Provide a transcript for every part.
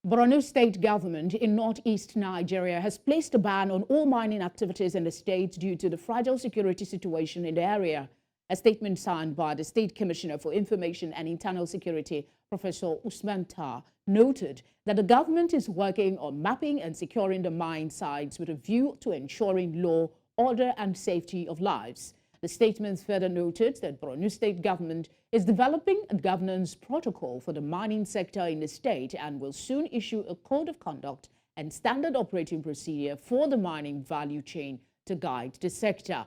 Borno State Government in northeast Nigeria has placed a ban on all mining activities in the state due to the fragile security situation in the area. A statement signed by the State Commissioner for Information and Internal Security, Professor Usman Tar, noted that the government is working on mapping and securing the mine sites with a view to ensuring law, order and safety of lives. The statement further noted that Borno State Government is developing a governance protocol for the mining sector in the state and will soon issue a code of conduct and standard operating procedure for the mining value chain to guide the sector.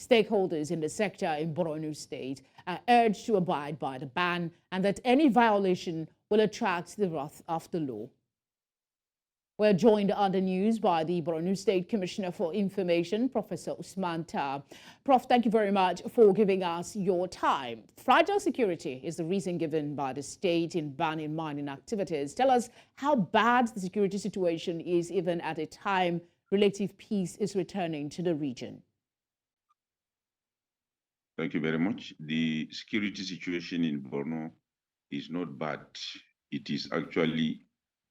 Stakeholders in the sector in Borno State are urged to abide by the ban and that any violation will attract the wrath of the law. We're joined on the news by the Borno State Commissioner for Information, Professor Usman Tar. Prof, thank you very much for giving us your time. Fragile security is the reason given by the state in banning mining activities. Tell us how bad the security situation is even at a time relative peace is returning to the region. Thank you very much. The security situation in Borno is not bad. It is actually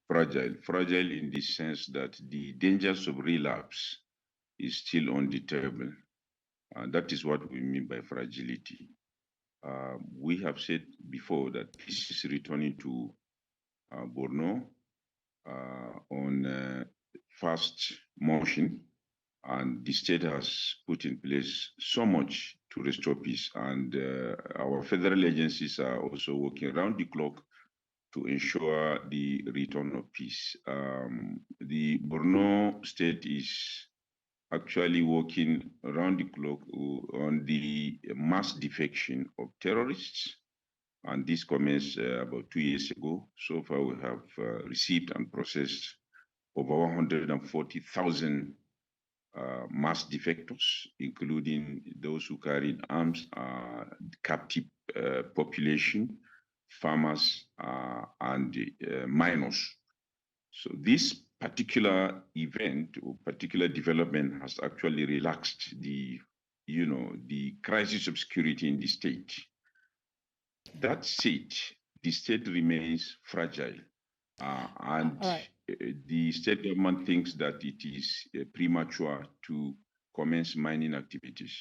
fragile. Fragile in the sense that the dangers of relapse is still on the table. That is what we mean by fragility. We have said before that peace is returning to Borno on fast motion, and the state has put in place so much to restore peace. And our federal agencies are also working around the clock to ensure the return of peace. The Borno state is actually working around the clock on the mass defection of terrorists. And this commenced about 2 years ago. So far, we have received and processed over 140,000 mass defectors, including those who carried arms, captive population, farmers, and minors. So this particular event or particular development has actually relaxed the crisis of security in the state. That said, the state remains fragile, and the state government thinks that it is premature to commence mining activities.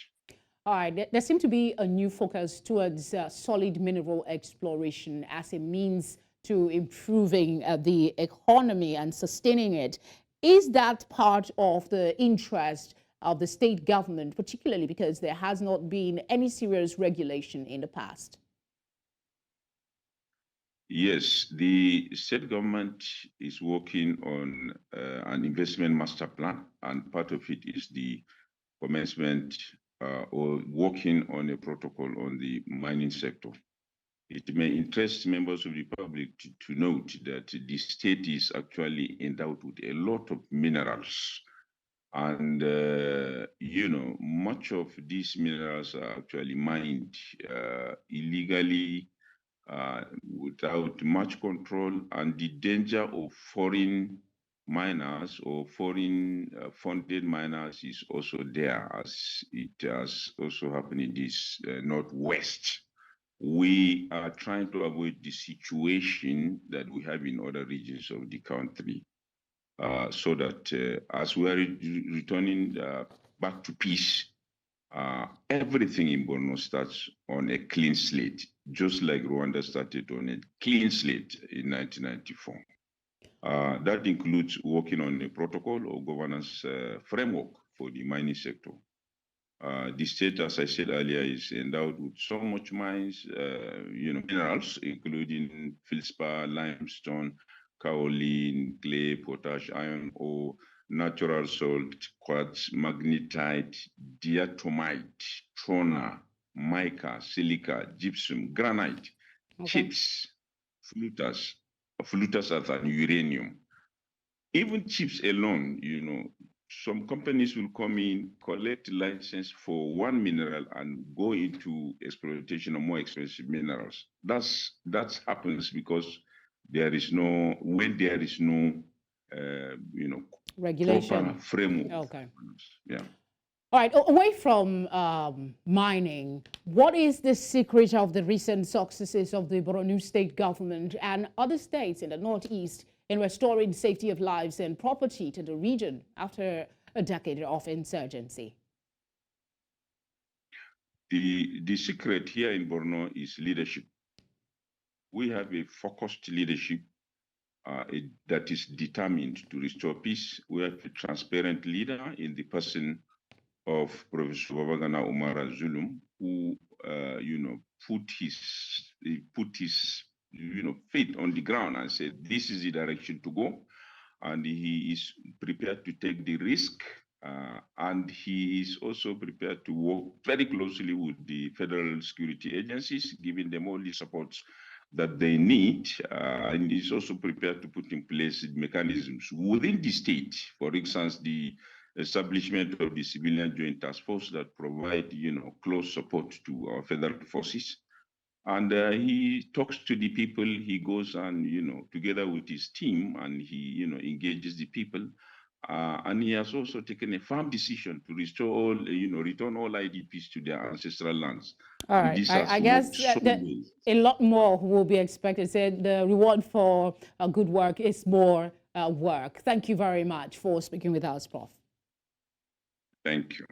All right, there seems to be a new focus towards solid mineral exploration as a means to improving the economy and sustaining it. Is that part of the interest of the state government, particularly because there has not been any serious regulation in the past? Yes, the state government is working on an investment master plan, and part of it is the commencement or working on a protocol on the mining sector. It may interest members of the public to note that the state is actually endowed with a lot of minerals. And, much of these minerals are actually mined illegally, without much control, and the danger of foreign miners or foreign funded miners is also there, as it has also happened in this Northwest. We are trying to avoid the situation that we have in other regions of the country, so that as we are returning back to peace, everything in Borno starts on a clean slate, just like Rwanda started on a clean slate in 1994. That includes working on a protocol or governance framework for the mining sector. The state, as I said earlier, is endowed with so much mines, minerals, including feldspar, limestone, kaolin, clay, potash, iron ore, natural salt, quartz, magnetite, diatomite, trona, mica, silica, gypsum, granite, chips, flutas earth, and uranium. Even chips alone, some companies will come in, collect license for one mineral and go into exploitation of more expensive minerals. That happens because there is no regulation proper framework. Okay. Yeah. All right, away from mining, what is the secret of the recent successes of the Borno State Government and other states in the Northeast in restoring safety of lives and property to the region after a decade of insurgency. The secret here in Borno is leadership. We have a focused leadership that is determined to restore peace. We have a transparent leader in the person of Professor Babagana Umar Zulum, who put his feet on the ground and said, this is the direction to go. And he is prepared to take the risk. And he is also prepared to work very closely with the federal security agencies, giving them all the supports that they need. And he's also prepared to put in place mechanisms within the state. For instance, the establishment of the Civilian Joint Task Force that provide, close support to our federal forces. And he talks to the people. He goes and, together with his team, and he, engages the people. And he has also taken a firm decision to restore all, return all IDPs to their ancestral lands. All right. I guess a lot more will be expected. Said the reward for good work is more work. Thank you very much for speaking with us, Prof. Thank you.